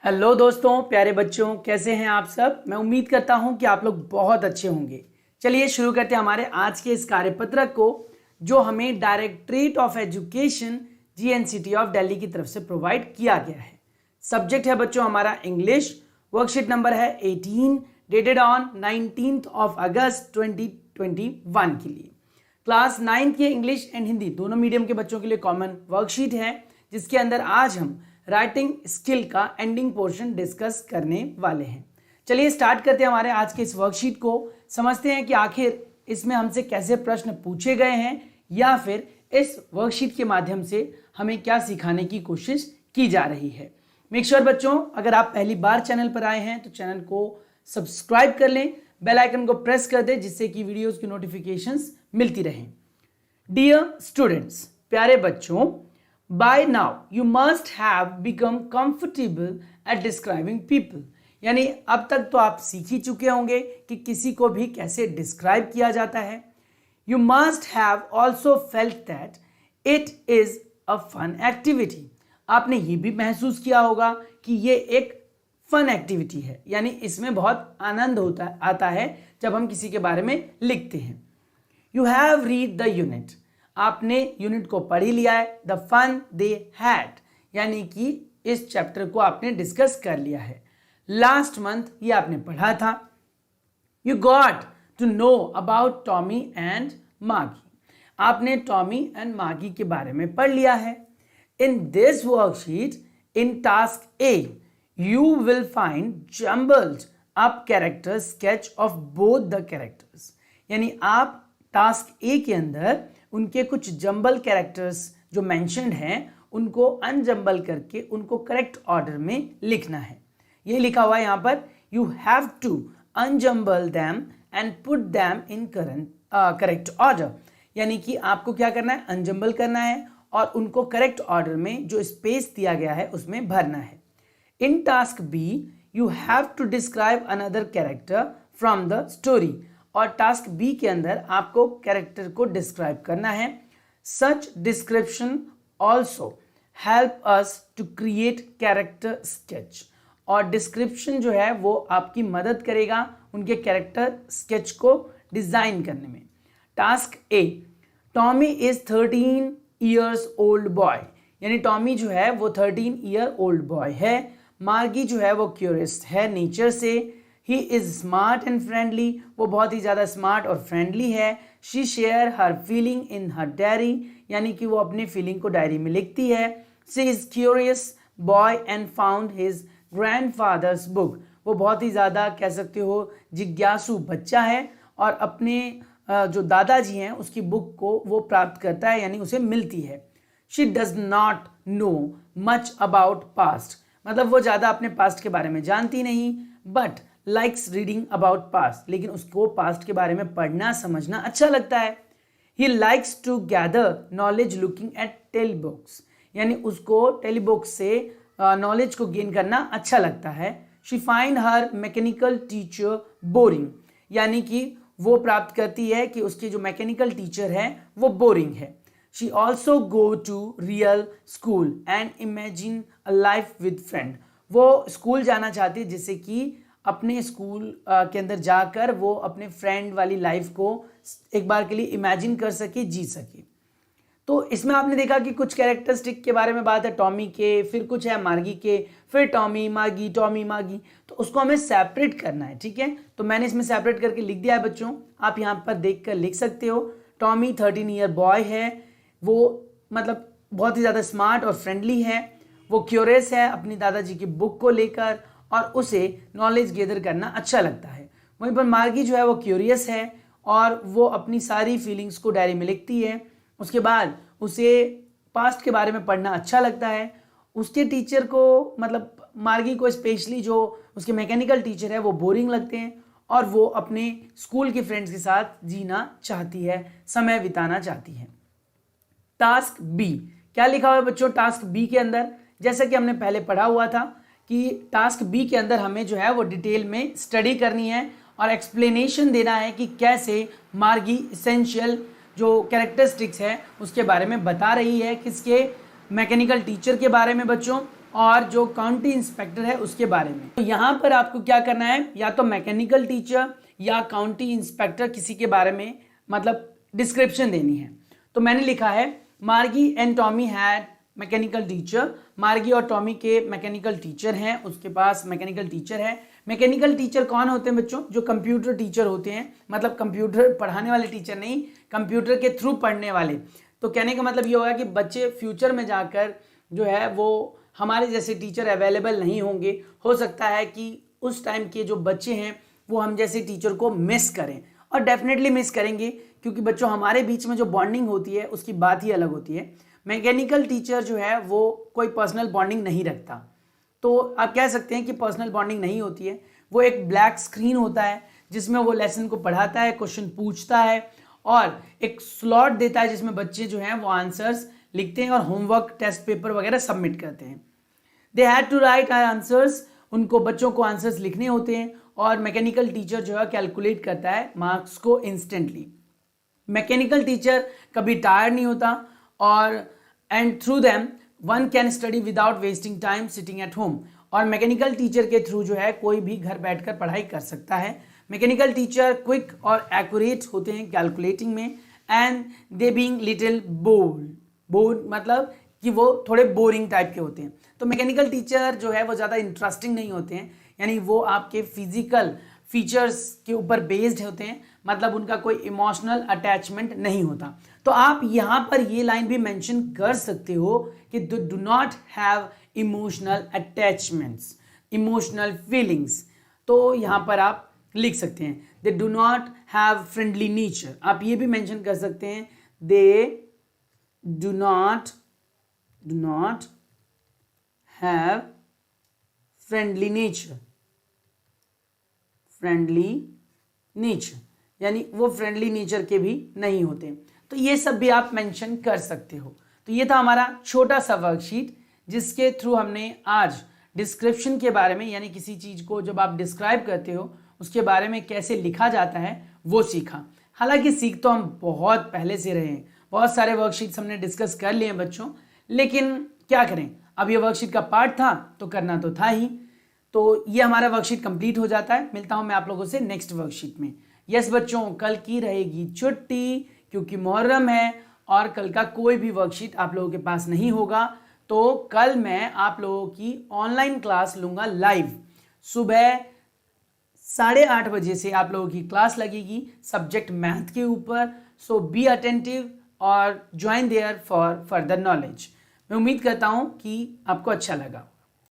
Hello दोस्तों, प्यारे बच्चों, कैसे हैं आप सब। मैं उम्मीद करता हूं कि आप लोग बहुत अच्छे होंगे। चलिए शुरू करते हैं हमारे आज के इस कार्यपत्रक को, जो हमें directorate of education GNCT of Delhi की तरफ से प्रोवाइड किया गया है। सब्जेक्ट है बच्चों हमारा इंग्लिश। वर्कशीट नंबर है 18, डेटेड ऑन 19 अगस्त 2021 के लिए। क्लास 9 के इंग्लिश एंड हिंदी दोनों मीडियम के बच्चों के लिए कॉमन वर्कशीट है, जिसके अंदर आज हम राइटिंग स्किल का एंडिंग पोर्शन डिस्कस करने वाले हैं। चलिए स्टार्ट करते हैं हमारे आज के इस वर्कशीट को। समझते हैं कि आखिर इसमें हमसे कैसे प्रश्न पूछे गए हैं, या फिर इस वर्कशीट के माध्यम से हमें क्या सिखाने की कोशिश की जा रही है। मेक श्योर बच्चों, अगर आप पहली बार चैनल पर आए हैं तो चैनल को सब्सक्राइब कर लें, बेल आइकन को प्रेस कर दें, जिससे कि वीडियोस की नोटिफिकेशंस मिलती रहें। डियर स्टूडेंट्स, प्यारे बच्चों, by now you must have become comfortable at describing people। यानी अब तक तो आप सीख ही चुके होंगे कि किसी को भी कैसे डिस्क्राइब किया जाता है। You must have also felt that it is a fun activity। आपने ये भी महसूस किया होगा कि ये एक फन एक्टिविटी है, यानी इसमें बहुत आनंद आता है जब हम किसी के बारे में लिखते हैं। You have read the unit। आपने यूनिट को पढ़ ही लिया है। द फन दे हैड, यानी कि इस चैप्टर को आपने डिस्कस कर लिया है। लास्ट मंथ ये आपने पढ़ा था। You got to know about Tommy and Maggie. आपने टॉमी एंड मागी के बारे में पढ़ लिया है। In this worksheet, in task A, you will find jumbled up character sketch of both the characters. यानी आप टास्क ए के अंदर उनके कुछ जंबल कैरेक्टर्स जो मेंशन्ड हैं उनको अनजंबल करके उनको करेक्ट ऑर्डर में लिखना है। ये लिखा हुआ है यहाँ पर, you have to unjumble them and put them in correct order. यानी कि आपको क्या करना है, अनजंबल करना है और उनको करेक्ट ऑर्डर में जो स्पेस दिया गया है उसमें भरना है। In task B, you have to describe another character from the story. और टास्क बी के अंदर आपको कैरेक्टर को डिस्क्राइब करना है। Such description also help us to create character sketch. और डिस्क्रिप्शन जो है वो आपकी मदद करेगा उनके कैरेक्टर स्केच को डिजाइन करने में। Task A, Tommy is 13 years old boy. यानी टॉमी जो है वो 13 ईयर ओल्ड बॉय है। मार्गी जो है वो क्यूरियस है नेचर से। He is smart and friendly. वो बहुत ही ज़्यादा स्मार्ट और फ्रेंडली है। She share her feeling in her diary. यानी कि वो अपनी फीलिंग को डायरी में लिखती है। She is curious boy and found his grandfathers book. वो बहुत ही ज़्यादा कह सकते हो जिज्ञासु बच्चा है और अपने जो दादाजी हैं उसकी बुक को वो प्राप्त करता है, यानी उसे मिलती है। She does not know much about past. मतलब वो ज़्यादा अपने पास्ट के बारे में जानती नहीं, but likes reading about past. लेकिन उसको पास्ट के बारे में पढ़ना समझना अच्छा लगता है। He likes to gather knowledge looking at tale books. यानी उसको टेलीबुक्स से नॉलेज को गेन करना अच्छा लगता है। She find her mechanical teacher boring. यानी कि वो प्राप्त करती है कि उसके जो मैकेनिकल टीचर है वो बोरिंग है। She also go to real school and imagine a life with friend. वो स्कूल जाना चाहती है जिससे कि अपने स्कूल के अंदर जाकर वो अपने फ्रेंड वाली लाइफ को एक बार के लिए इमेजिन कर सके, जी सके। तो इसमें आपने देखा कि कुछ कैरेक्टरिस्टिक के बारे में बात है टॉमी के, फिर कुछ है मार्गी के, फिर टॉमी मार्गी। तो उसको हमें सेपरेट करना है, ठीक है। तो मैंने इसमें सेपरेट करके लिख दिया है बच्चों, आप यहाँ पर देख कर लिख सकते हो। टॉमी 13 ईयर बॉय है। वो मतलब बहुत ही ज़्यादा स्मार्ट और फ्रेंडली है। वो क्यूरियस है अपनी दादाजी की बुक को लेकर और उसे नॉलेज गेदर करना अच्छा लगता है। वहीं पर मार्गी जो है वो क्यूरियस है और वो अपनी सारी फीलिंग्स को डायरी में लिखती है। उसके बाद उसे पास्ट के बारे में पढ़ना अच्छा लगता है। उसके टीचर को, मतलब मार्गी को स्पेशली जो उसके मैकेनिकल टीचर है वो बोरिंग लगते हैं और वो अपने स्कूल के फ्रेंड्स के साथ जीना चाहती है, समय बिताना चाहती है। टास्क बी, क्या लिखा हुआ है बच्चों टास्क बी के अंदर? जैसा कि हमने पहले पढ़ा हुआ था कि टास्क बी के अंदर हमें जो है वो डिटेल में स्टडी करनी है और एक्सप्लेनेशन देना है कि कैसे मार्गी इसेंशियल जो कैरेक्टरिस्टिक्स है उसके बारे में बता रही है, किसके, मैकेनिकल टीचर के बारे में बच्चों, और जो काउंटी इंस्पेक्टर है उसके बारे में। तो यहाँ पर आपको क्या करना है, या तो मैकेनिकल टीचर या काउंटी इंस्पेक्टर किसी के बारे में मतलब डिस्क्रिप्शन देनी है। तो मैंने लिखा है मार्गी and Tommy had mechanical teacher. मार्गी और टॉमी के मैकेनिकल टीचर हैं, उसके पास मैकेनिकल टीचर है। मैकेनिकल टीचर कौन होते हैं बच्चों? जो कंप्यूटर टीचर होते हैं, मतलब कंप्यूटर पढ़ाने वाले टीचर नहीं, कंप्यूटर के थ्रू पढ़ने वाले। तो कहने का मतलब ये होगा कि बच्चे फ्यूचर में जाकर जो है वो हमारे जैसे टीचर अवेलेबल नहीं होंगे। हो सकता है कि उस टाइम के जो बच्चे हैं वो हम जैसे टीचर को मिस करें, और डेफिनेटली मिस करेंगे, क्योंकि बच्चों हमारे बीच में जो बॉन्डिंग होती है उसकी बात ही अलग होती है। मैकेनिकल टीचर जो है वो कोई पर्सनल बॉन्डिंग नहीं रखता। तो आप कह सकते हैं कि पर्सनल बॉन्डिंग नहीं होती है। वो एक ब्लैक स्क्रीन होता है जिसमें वो लेसन को पढ़ाता है, क्वेश्चन पूछता है और एक स्लॉट देता है जिसमें बच्चे जो हैं वो आंसर्स लिखते हैं और होमवर्क, टेस्ट पेपर वगैरह सबमिट करते हैं। They had to write answers, उनको बच्चों को आंसर्स लिखने होते हैं, और मैकेनिकल टीचर जो है कैलकुलेट करता है मार्क्स को इंस्टेंटली। मैकेनिकल टीचर कभी टायर्ड नहीं होता, और and through them one can study without wasting time sitting at home. और मैकेनिकल टीचर के थ्रू जो है कोई भी घर बैठकर पढ़ाई कर सकता है। मैकेनिकल टीचर क्विक और एक्यूरेट होते हैं कैलकुलेटिंग में, and they being little board मतलब कि वो थोड़े बोरिंग टाइप के होते हैं। तो मैकेनिकल टीचर जो है वो ज़्यादा इंटरेस्टिंग नहीं होते हैं, यानी वो आपके फिजिकल फीचर्स के ऊपर बेस्ड होते हैं, मतलब उनका कोई इमोशनल अटैचमेंट नहीं होता। तो आप यहाँ पर ये लाइन भी मेंशन कर सकते हो कि do not have emotional attachments, emotional feelings. तो यहाँ पर आप लिख सकते हैं they do not have friendly nature. आप ये भी मेंशन कर सकते हैं they do not have friendly nature, यानी वो फ्रेंडली नेचर के भी नहीं होते। तो ये सब भी आप मेंशन कर सकते हो। तो ये था हमारा छोटा सा वर्कशीट जिसके थ्रू हमने आज डिस्क्रिप्शन के बारे में, यानी किसी चीज को जब आप डिस्क्राइब करते हो उसके बारे में कैसे लिखा जाता है वो सीखा। हालांकि सीख तो हम बहुत पहले से रहे हैं, बहुत सारे वर्कशीट्स हमने डिस्कस कर लिए हैं बच्चों, लेकिन क्या करें, अब ये वर्कशीट का पार्ट था तो करना तो था ही। तो ये हमारा वर्कशीट कंप्लीट हो जाता है। मिलता हूं मैं आप लोगों से नेक्स्ट वर्कशीट में। यस बच्चों, कल की रहेगी छुट्टी क्योंकि मुहर्रम है, और कल का कोई भी वर्कशीट आप लोगों के पास नहीं होगा। तो कल मैं आप लोगों की ऑनलाइन क्लास लूंगा लाइव। सुबह 8:30 बजे से आप लोगों की क्लास लगेगी सब्जेक्ट मैथ के ऊपर। सो बी अटेंटिव और join there for further knowledge. मैं उम्मीद करता हूं कि आपको अच्छा लगा।